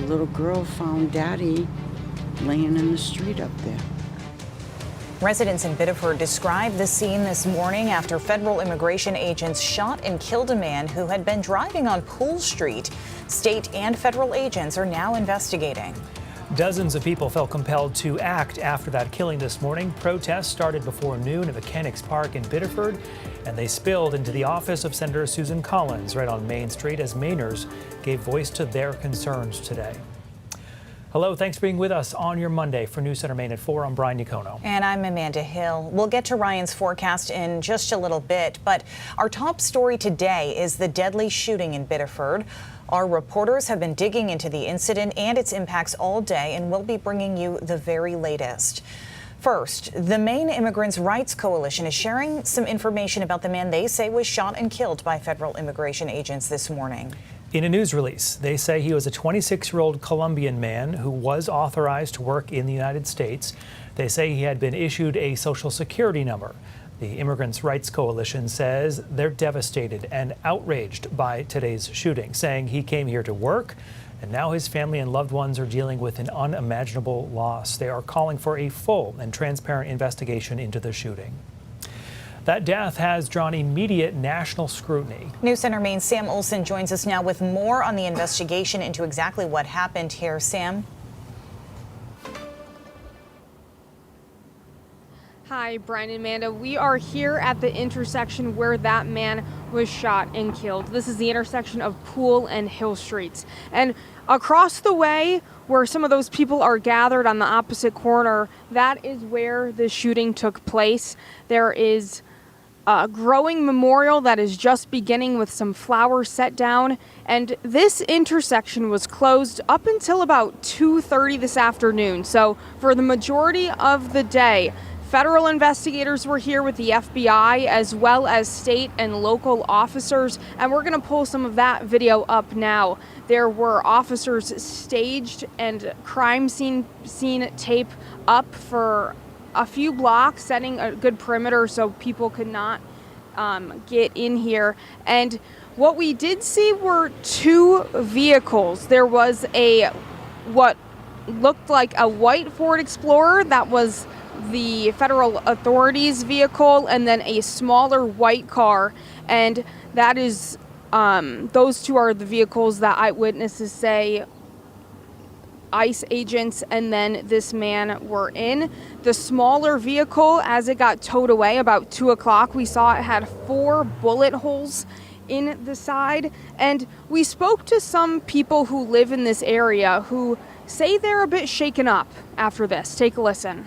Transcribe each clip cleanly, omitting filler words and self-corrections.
little girl found Daddy laying in the street up there. Residents in Biddeford described the scene this morning after federal immigration agents shot and killed a man who had been driving on Poole Street. State and federal agents are now investigating. Dozens of people felt compelled to act after that killing this morning. Protests started before noon at Mechanics Park in Biddeford, and they spilled into the office of Senator Susan Collins right on Main Street as Mainers gave voice to their concerns today. Hello, thanks for being with us on your Monday. For News Center Maine at 4, I'm Brian Yacono. And I'm Amanda Hill. We'll get to Ryan's forecast in just a little bit, but our top story today is the deadly shooting in Biddeford. Our reporters have been digging into the incident and its impacts all day, and we'll be bringing you the very latest. First, the Maine Immigrants' Rights Coalition is sharing some information about the man they say was shot and killed by federal immigration agents this morning. In a news release, they say he was a 26-year-old Colombian man who was authorized to work in the United States. They say he had been issued a Social Security number. The Immigrants' Rights Coalition says they're devastated and outraged by today's shooting, saying he came here to work, and now his family and loved ones are dealing with an unimaginable loss. They are calling for a full and transparent investigation into the shooting. That death has drawn immediate national scrutiny. News Center Maine's Sam Olson joins us now with more on the investigation into exactly what happened here. Sam? Hi, Brian and Amanda. We are here at the intersection where that man was shot and killed. This is the intersection of Poole and Hill Streets. And across the way, where some of those people are gathered on the opposite corner, that is where the shooting took place. There is a growing memorial that is just beginning with some flowers set down. And this intersection was closed up until about 2:30 this afternoon. So for the majority of the day, federal investigators were here with the FBI as well as state and local officers, and we're going to pull some of that video up now. There were officers staged and crime scene tape up for a few blocks, setting a good perimeter so people could not get in here. And what we did see were two vehicles. There was what looked like a white Ford Explorer that was the federal authorities' vehicle, and then a smaller white car, and that is those two are the vehicles that eyewitnesses say ICE agents and then this man were in. The smaller vehicle, as it got towed away about 2 o'clock, we saw it had 4 bullet holes in the side, and we spoke to some people who live in this area who say they're a bit shaken up after this. Take a listen.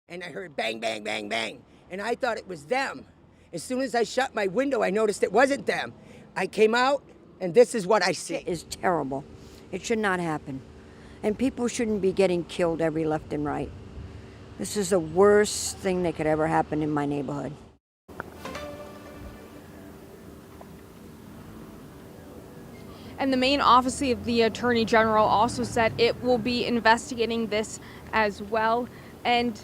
And I heard bang, bang, bang, bang. And I thought it was them. As soon as I shut my window, I noticed it wasn't them. I came out, and this is what I see. It is terrible. It should not happen. And people shouldn't be getting killed every left and right. This is the worst thing that could ever happen in my neighborhood. And the Maine Office of the Attorney General also said it will be investigating this as well. And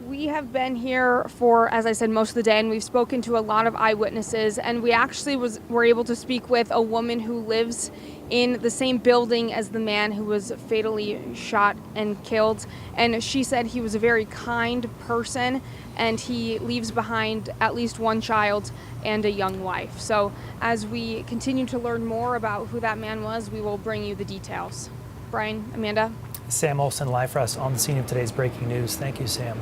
we have been here for, as I said, most of the day, and we've spoken to a lot of eyewitnesses, and we actually were able to speak with a woman who lives in the same building as the man who was fatally shot and killed. And she said he was a very kind person, and he leaves behind at least one child and a young wife. So as we continue to learn more about who that man was, we will bring you the details. Brian, Amanda? Sam Olson live for us on the scene of today's breaking news. Thank you, Sam.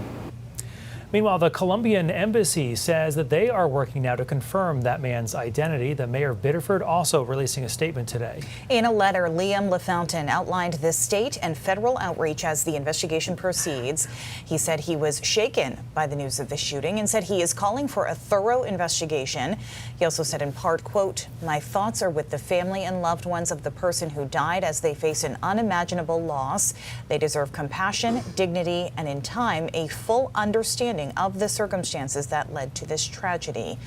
Meanwhile, the Colombian embassy says that they are working now to confirm that man's identity. The mayor of Biddeford also releasing a statement today. In a letter, Liam LaFountain outlined the state and federal outreach as the investigation proceeds. He said he was shaken by the news of the shooting and said he is calling for a thorough investigation. He also said in part, quote, "My thoughts are with the family and loved ones of the person who died as they face an unimaginable loss. They deserve compassion, dignity, and in time, a full understanding of the circumstances that led to this tragedy."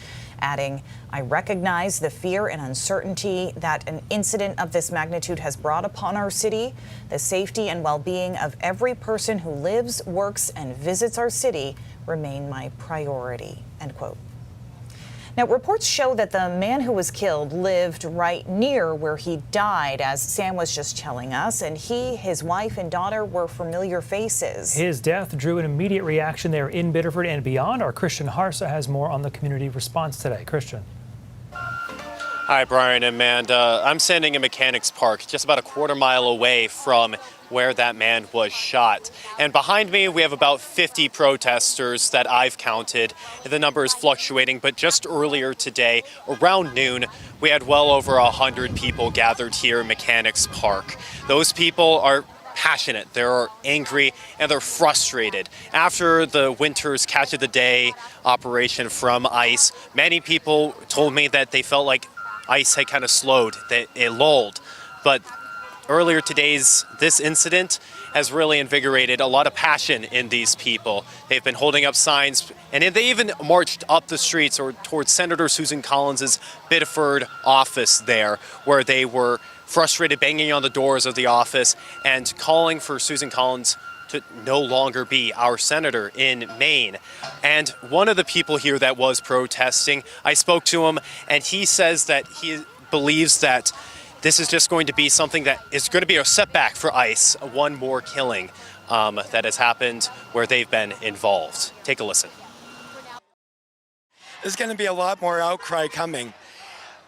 Adding, "I recognize the fear and uncertainty that an incident of this magnitude has brought upon our city. The safety and well-being of every person who lives, works, and visits our city remain my priority," end quote. Now, reports show that the man who was killed lived right near where he died, as Sam was just telling us, and he, his wife, and daughter were familiar faces. His death drew an immediate reaction there in Biddeford and beyond. Our Christian Harsa has more on the community response today. Christian. Hi, Brian and Amanda. I'm standing in Mechanics Park, just about a quarter-mile away from where that man was shot. And behind me, we have about 50 protesters that I've counted. The number is fluctuating, but just earlier today, around noon, we had well over 100 people gathered here in Mechanics Park. Those people are passionate, they're angry, and they're frustrated. After the winter's Catch of the Day operation from ICE, many people told me that they felt like ICE had kind of slowed, that it lulled. But earlier this incident has really invigorated a lot of passion in these people. They've been holding up signs, and they even marched up the streets or towards Senator Susan Collins' Biddeford office there, where they were frustrated, banging on the doors of the office and calling for Susan Collins to no longer be our senator in Maine. And one of the people here that was protesting, I spoke to him, and he says that he believes that this is just going to be something that is going to be a setback for ICE, one more killing that has happened where they've been involved. Take a listen. There's going to be a lot more outcry coming.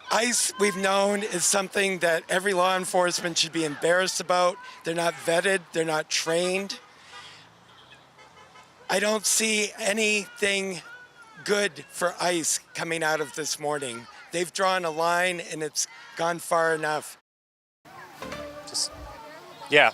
ICE, we've known, is something that every law enforcement should be embarrassed about. They're not vetted, they're not trained. I don't see anything good for ICE coming out of this morning. They've drawn a line and it's gone far enough. Yeah.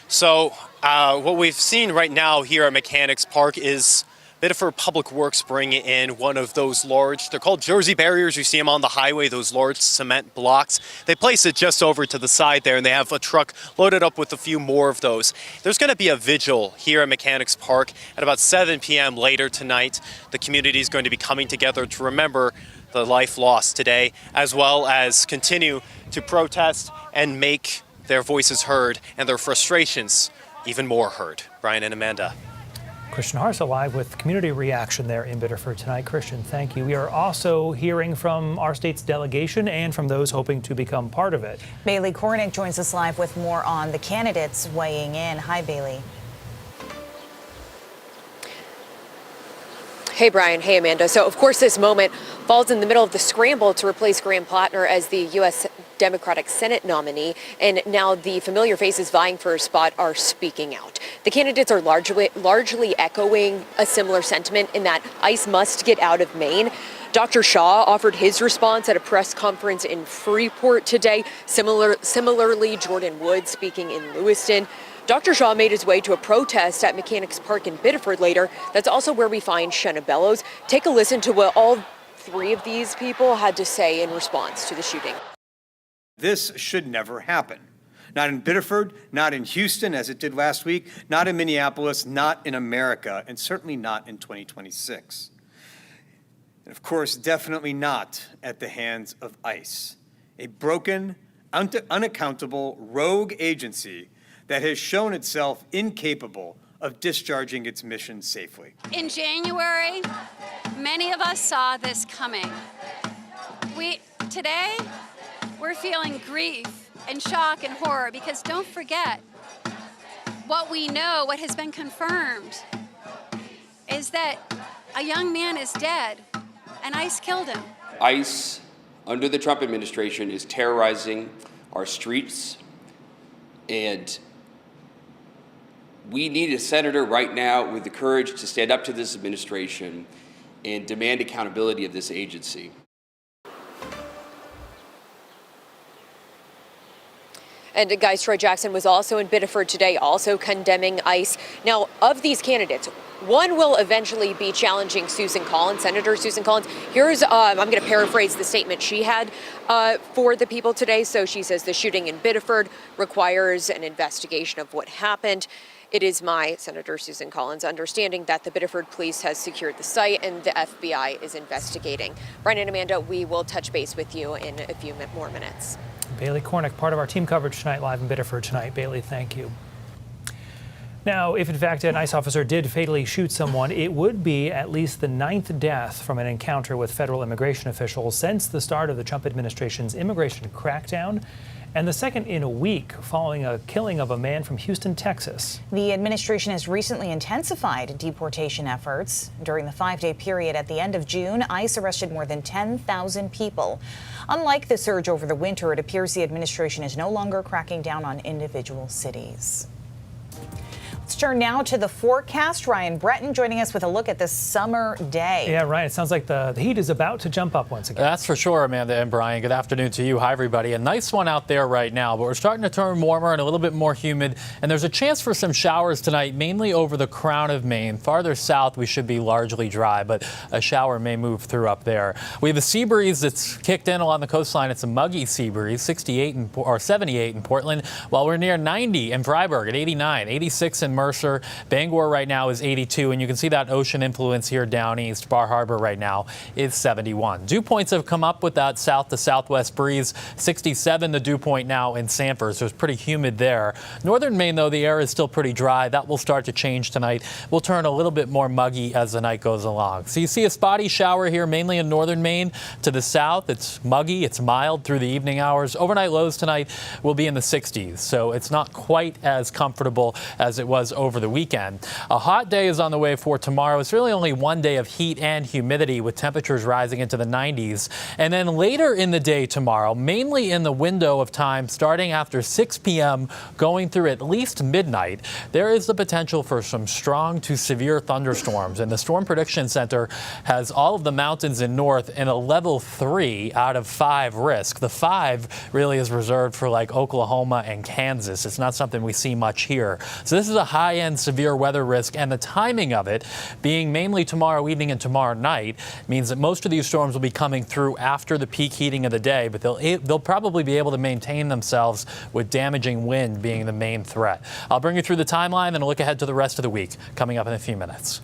So what we've seen right now here at Mechanics Park is Biddeford Public Works bringing in one of those large, they're called Jersey barriers. You see them on the highway, those large cement blocks. They place it just over to the side there, and they have a truck loaded up with a few more of those. There's going to be a vigil here at Mechanics Park at about 7 p.m. later tonight. The community is going to be coming together to remember the life lost today, as well as continue to protest and make their voices heard and their frustrations even more heard. Brian and Amanda. Christian Harsa live with community reaction there in Biddeford tonight. Christian, thank you. We are also hearing from our state's delegation and from those hoping to become part of it. Bailey Cornick joins us live with more on the candidates weighing in. Hi, Bailey. Hey, Brian. Hey, Amanda. So, of course, this moment falls in the middle of the scramble to replace Graham Plattner as the U.S. Democratic Senate nominee, and now the familiar faces vying for a spot are speaking out. The candidates are largely echoing a similar sentiment in that ICE must get out of Maine. Dr. Shaw offered his response at a press conference in Freeport today. Similarly, Jordan Wood speaking in Lewiston. Dr. Shaw made his way to a protest at Mechanics Park in Biddeford later. That's also where we find Shenna Bellows. Take a listen to what all three of these people had to say in response to the shooting. This should never happen. Not in Biddeford, not in Houston, as it did last week, not in Minneapolis, not in America, and certainly not in 2026. And of course, definitely not at the hands of ICE, a broken, unaccountable, rogue agency that has shown itself incapable of discharging its mission safely. In January, many of us saw this coming. Today, we're feeling grief and shock and horror because don't forget, what we know, what has been confirmed, is that a young man is dead and ICE killed him. ICE, under the Trump administration, is terrorizing our streets, and we need a senator right now with the courage to stand up to this administration and demand accountability of this agency. And Guy Troy Jackson was also in Biddeford today, also condemning ICE. Now, of these candidates, one will eventually be challenging Susan Collins, Senator Susan Collins. Here's, I'm going to paraphrase the statement she had for the people today. So she says the shooting in Biddeford requires an investigation of what happened. It is my, Senator Susan Collins, understanding that the Biddeford police has secured the site and the FBI is investigating. Brian and Amanda, we will touch base with you in a few more minutes. Bailey Cornick, part of our team coverage tonight, live in Biddeford tonight. Bailey, thank you. Now, if in fact an ICE officer did fatally shoot someone, it would be at least the 9th death from an encounter with federal immigration officials since the start of the Trump administration's immigration crackdown, and the second in a week following a killing of a man from Houston, Texas. The administration has recently intensified deportation efforts. During the 5-day period at the end of June, ICE arrested more than 10,000 people. Unlike the surge over the winter, it appears the administration is no longer cracking down on individual cities. Let's turn now to the forecast. Ryan Breton joining us with a look at this summer day. Yeah, Ryan, it sounds like the heat is about to jump up once again. That's for sure, Amanda and Brian. Good afternoon to you. Hi, everybody. A nice one out there right now, but we're starting to turn warmer and a little bit more humid, and there's a chance for some showers tonight, mainly over the crown of Maine. Farther south, we should be largely dry, but a shower may move through up there. We have a sea breeze that's kicked in along the coastline. It's a muggy sea breeze, 78 in Portland, while we're near 90 in Freiburg at 89, 86 in Mercer. Bangor right now is 82, and you can see that ocean influence here down east. Bar Harbor right now is 71. Dew points have come up with that south to southwest breeze. 67 the dew point now in Sanford, so it's pretty humid there. Northern Maine, though, the air is still pretty dry. That will start to change tonight. We'll turn a little bit more muggy as the night goes along. So you see a spotty shower here, mainly in northern Maine. To the south, it's muggy. It's mild through the evening hours. Overnight lows tonight will be in the 60s, so it's not quite as comfortable as it was over the weekend. A hot day is on the way for tomorrow. It's really only one day of heat and humidity with temperatures rising into the 90s. And then later in the day tomorrow, mainly in the window of time starting after 6 p.m. going through at least midnight, there is the potential for some strong to severe thunderstorms. And the Storm Prediction Center has all of the mountains in north in a level 3 out of 5 risk. The 5 really is reserved for like Oklahoma and Kansas. It's not something we see much here. So this is a high-end severe weather risk, and the timing of it being mainly tomorrow evening and tomorrow night means that most of these storms will be coming through after the peak heating of the day, but they'll probably be able to maintain themselves with damaging wind being the main threat. I'll bring you through the timeline and a look ahead to the rest of the week coming up in a few minutes.